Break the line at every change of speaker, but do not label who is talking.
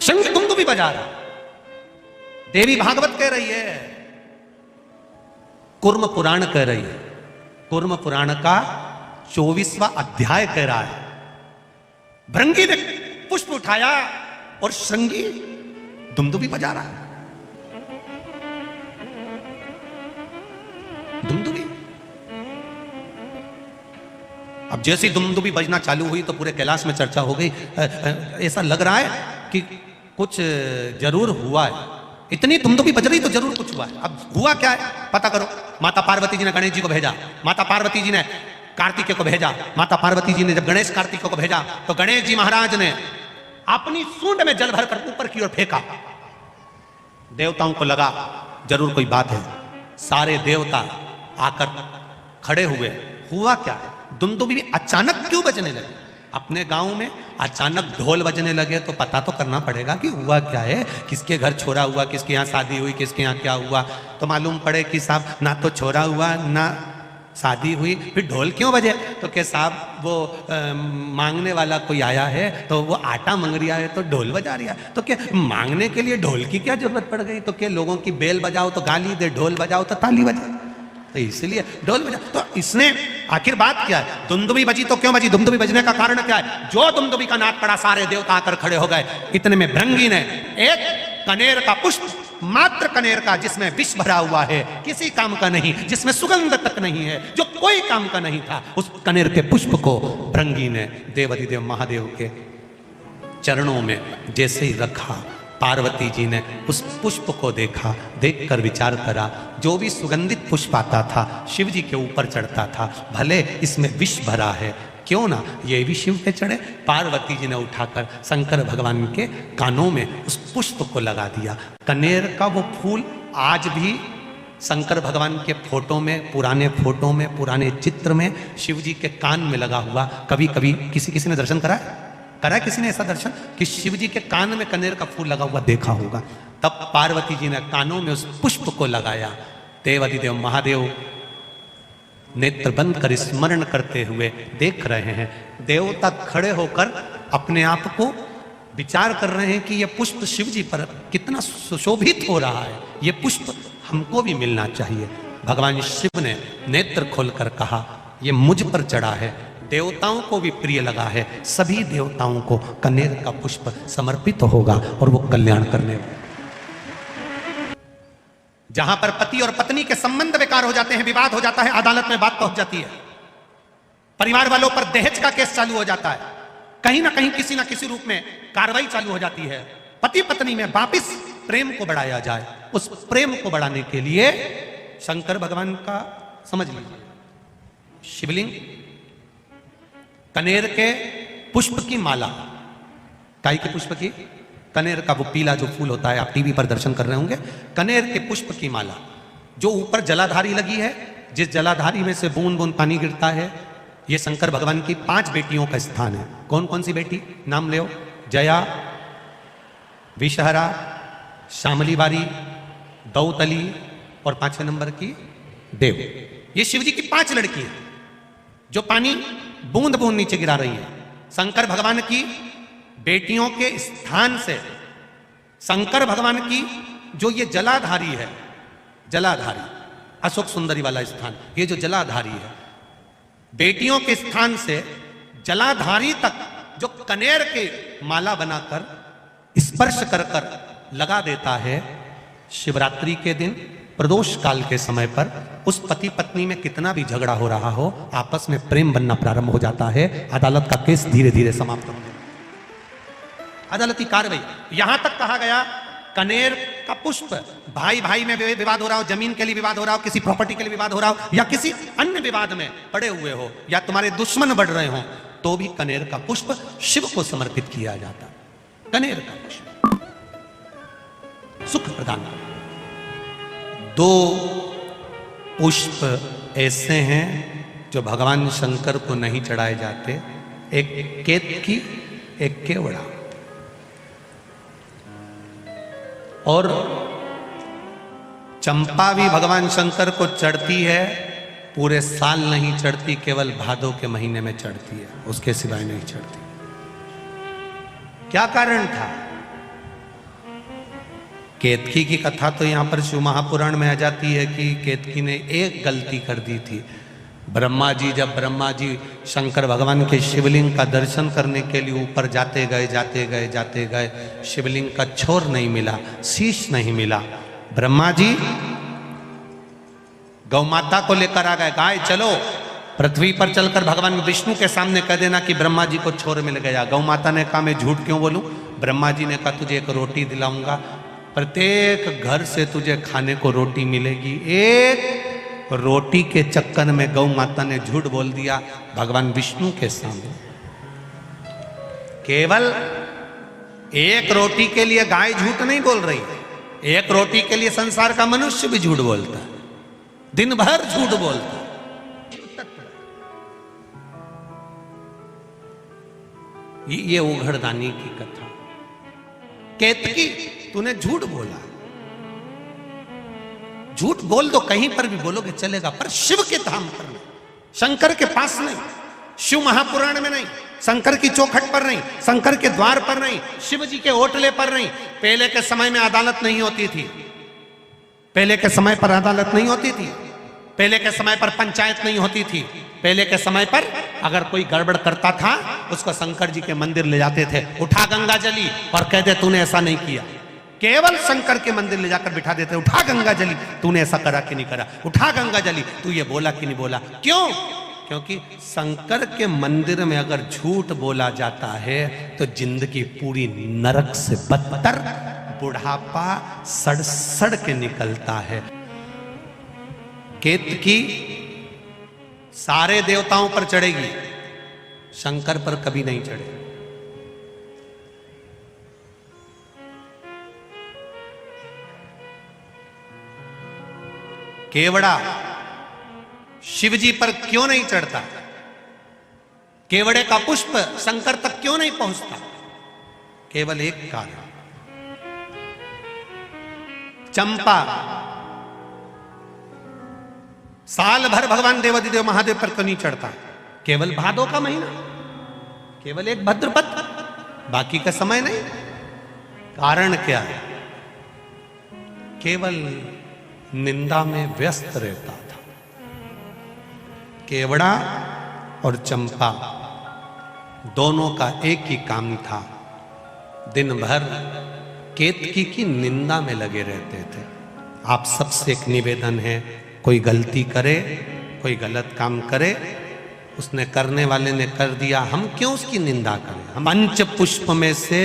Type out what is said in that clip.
शंख दुमदुमी बजा रहा। देवी भागवत कह रही है, कुर्म पुराण कह रही है, कुर्म पुराण का 24वां अध्याय कह रहा है, भृंगी ने पुष्प उठाया और श्रृंगी दुमदुमी बजा रहा है। दुमदुमी अब जैसे ही दुमदुमी बजना चालू हुई तो पूरे कैलाश में चर्चा हो गई। ऐसा लग रहा है कि कुछ जरूर हुआ है, इतनी दुमदुमी बज रही तो जरूर कुछ हुआ है। अब हुआ क्या है पता करो। माता पार्वती जी ने गणेश जी को भेजा, माता पार्वती जी ने कार्तिकेय को भेजा। माता पार्वती जी ने जब गणेश कार्तिकेय को भेजा तो गणेश जी महाराज ने अपनी सूंड में जल भरकर ऊपर की ओर फेंका। देवताओं को लगा जरूर कोई बात है, सारे देवता आकर खड़े हुए। हुआ क्या है, दुमदुमी अचानक क्यों बजने लगे? अपने गांव में अचानक ढोल बजने लगे तो पता तो करना पड़ेगा कि हुआ क्या है, किसके घर छोरा हुआ, किसके यहाँ शादी हुई, किसके यहाँ क्या हुआ। तो मालूम पड़े कि साहब ना तो छोरा हुआ ना शादी हुई, फिर ढोल क्यों बजे? तो क्या साहब वो मांगने वाला कोई आया है तो वो आटा मांग रिया है तो ढोल बजा रिया है। तो क्या मांगने के लिए ढोल की क्या जरूरत पड़ गई? तो क्या लोगों की बेल बजाओ तो गाली दे, ढोल बजाओ तो ताली बजाओ, तो इसलिए ढोल बजा। तो इसने आखिर बात क्या है, दुमदुमी बजी तो क्यों बजी? दुमदुमी बजने का कारण क्या है? जो दुमदुमी का नाद पड़ा सारे देवता आकर खड़े हो गए। इतने में भृंगी ने एक कनेर का पुष्प, मात्र कनेर का, जिसमें विष भरा हुआ है, किसी काम का नहीं, जिसमें सुगंध तक नहीं है, जो कोई काम का नहीं था, उस कनेर के पुष्प को भृंगी ने देवाधिदेव महादेव के चरणों में जैसे ही रखा, पार्वती जी ने उस पुष्प को देखा, देखकर विचार करा, जो भी सुगंधित पुष्प आता था शिव जी के ऊपर चढ़ता था, भले इसमें विष भरा है, क्यों ना ये भी शिव पे चढ़े। पार्वती जी ने उठाकर शंकर भगवान के कानों में उस पुष्प को लगा दिया। कनेर का वो फूल आज भी शंकर भगवान के फोटो में, पुराने फोटो में, पुराने चित्र में शिव जी के कान में लगा हुआ। कभी कभी किसी ने दर्शन करा है किसी ने ऐसा दर्शन कि शिव जी के कान में कनेर का फूल लगा हुआ देखा होगा? तब पार्वती जी ने कानों में उस पुष्प को लगाया। देवाधिदेव महादेव नेत्र बंद कर स्मरण करते हुए देख रहे हैं। देवता खड़े होकर अपने आप को विचार कर रहे हैं कि यह पुष्प शिव जी पर कितना सुशोभित हो रहा है, यह पुष्प हमको भी मिलना चाहिए। भगवान शिव ने नेत्र खोलकर कहा, यह मुझ पर चढ़ा है, देवताओं को भी प्रिय लगा है, सभी देवताओं को कनेर का पुष्प समर्पित होगा और वो कल्याण करने वाला। जहां पर पति और पत्नी के संबंध बेकार हो जाते हैं, विवाद हो जाता है, अदालत में बात पहुंच जाती है, परिवार वालों पर दहेज का केस चालू हो जाता है, कहीं ना कहीं किसी ना किसी रूप में कार्रवाई चालू हो जाती है, पति पत्नी में वापिस प्रेम को बढ़ाया जाए। उस प्रेम को बढ़ाने के लिए शंकर भगवान का समझ लीजिए शिवलिंग, कनेर के पुष्प की माला, काई के पुष्प की, कनेर का वो पीला जो फूल होता है, आप टीवी पर दर्शन कर रहे होंगे, कनेर के पुष्प की माला जो ऊपर जलाधारी लगी है, जिस जलाधारी में से बूंद बूंद पानी गिरता है, ये शंकर भगवान की 5 बेटियों का स्थान है। कौन कौन सी बेटी नाम ले? जया, विषहरा, श्यामली बारी, दौतली और 5वें नंबर की देव। ये शिव जी की 5 लड़की है जो पानी बूंद बूंद नीचे गिरा रही है। शंकर भगवान की बेटियों के स्थान से शंकर भगवान की जो ये जलाधारी है, जलाधारी अशोक सुंदरी वाला स्थान, ये जो जलाधारी है, बेटियों के स्थान से जलाधारी तक जो कनेर के माला बनाकर स्पर्श कर कर लगा देता है, शिवरात्रि के दिन प्रदोष काल के समय पर उस पति पत्नी में कितना भी झगड़ा हो रहा हो, आपस में प्रेम बनना प्रारंभ हो जाता है। अदालत का केस धीरे धीरे समाप्त होने, अदालती कार्रवाई। यहां तक कहा गया कनेर का पुष्प, भाई भाई में विवाद हो रहा हो, जमीन के लिए विवाद हो रहा हो, किसी प्रॉपर्टी के लिए विवाद हो रहा हो, या किसी अन्य विवाद में पड़े हुए हो, या तुम्हारे दुश्मन बढ़ रहे हो, तो भी कनेर का पुष्प शिव को समर्पित किया जाता। कनेर का पुष्प सुख प्रदान करता। 2 पुष्प ऐसे हैं जो भगवान शंकर को नहीं चढ़ाए जाते, एक केतकी, एक केवड़ा। और चंपा भी भगवान शंकर को चढ़ती है, पूरे साल नहीं चढ़ती, केवल भादों के महीने में चढ़ती है, उसके सिवाय नहीं चढ़ती। क्या कारण था? केतकी की कथा तो यहाँ पर शिव महापुराण में आ जाती है कि केतकी ने एक गलती कर दी थी। जब ब्रह्मा जी शंकर भगवान के शिवलिंग का दर्शन करने के लिए ऊपर जाते गए, शिवलिंग का छोर नहीं मिला, शीश नहीं मिला। ब्रह्मा जी गौ माता को लेकर आ गए, गाय चलो पृथ्वी पर चलकर भगवान विष्णु के सामने कह देना कि ब्रह्मा जी को छोर मिल गया। गौ माता ने कहा मैं झूठ क्यों बोलूं? ब्रह्मा जी ने कहा तुझे एक रोटी दिलाऊंगा, प्रत्येक घर से तुझे खाने को रोटी मिलेगी। एक रोटी के चक्कर में गौ माता ने झूठ बोल दिया भगवान विष्णु के सामने। केवल एक रोटी के लिए गाय झूठ नहीं बोल रही, एक रोटी के लिए संसार का मनुष्य भी झूठ बोलता है, दिन भर झूठ बोलता है। ये उघड़दानी की कथा। केतकी तूने झूठ बोला, झूठ बोल दो कहीं पर भी बोलोगे चलेगा, पर शिव के धाम पर नहीं, शंकर के पास नहीं, शिव महापुराण में नहीं, शंकर की चौखट पर नहीं, शंकर के द्वार पर नहीं, शिव जी के ओटले पर नहीं। पहले के समय में अदालत नहीं होती थी, पहले के समय पर अदालत नहीं होती थी, पहले के समय पर पंचायत नहीं होती थी। पहले के समय पर अगर कोई गड़बड़ करता था उसको शंकर जी के मंदिर ले जाते थे, उठा गंगा जली और कहते तूने ऐसा नहीं किया। केवल शंकर के मंदिर ले जाकर बिठा देते, उठा गंगा जली तूने ऐसा करा कि नहीं करा, उठा गंगा जली तू ये बोला कि नहीं बोला। क्यों? क्योंकि शंकर के मंदिर में अगर झूठ बोला जाता है तो जिंदगी पूरी नरक से बदतर, बुढ़ापा सड़ सड़ के निकलता है। केतकी सारे देवताओं पर चढ़ेगी, शंकर पर कभी नहीं चढ़ेगी। केवड़ा शिव जी पर क्यों नहीं चढ़ता? केवड़े का पुष्प शंकर तक क्यों नहीं पहुंचता? केवल एक कारण, चंपा साल भर भगवान देवाधिदेव महादेव पर क्यों नहीं चढ़ता? केवल भादो का महीना, केवल एक भद्रपद, बाकी का समय नहीं। कारण क्या है? केवल निंदा में व्यस्त रहता था। केवड़ा और चंपा दोनों का एक ही काम था, दिन भर केतकी की निंदा में लगे रहते थे। आप सबसे एक निवेदन है, कोई गलती करे, कोई गलत काम करे, उसने करने वाले ने कर दिया, हम क्यों उसकी निंदा करें? हम पंच पुष्प में से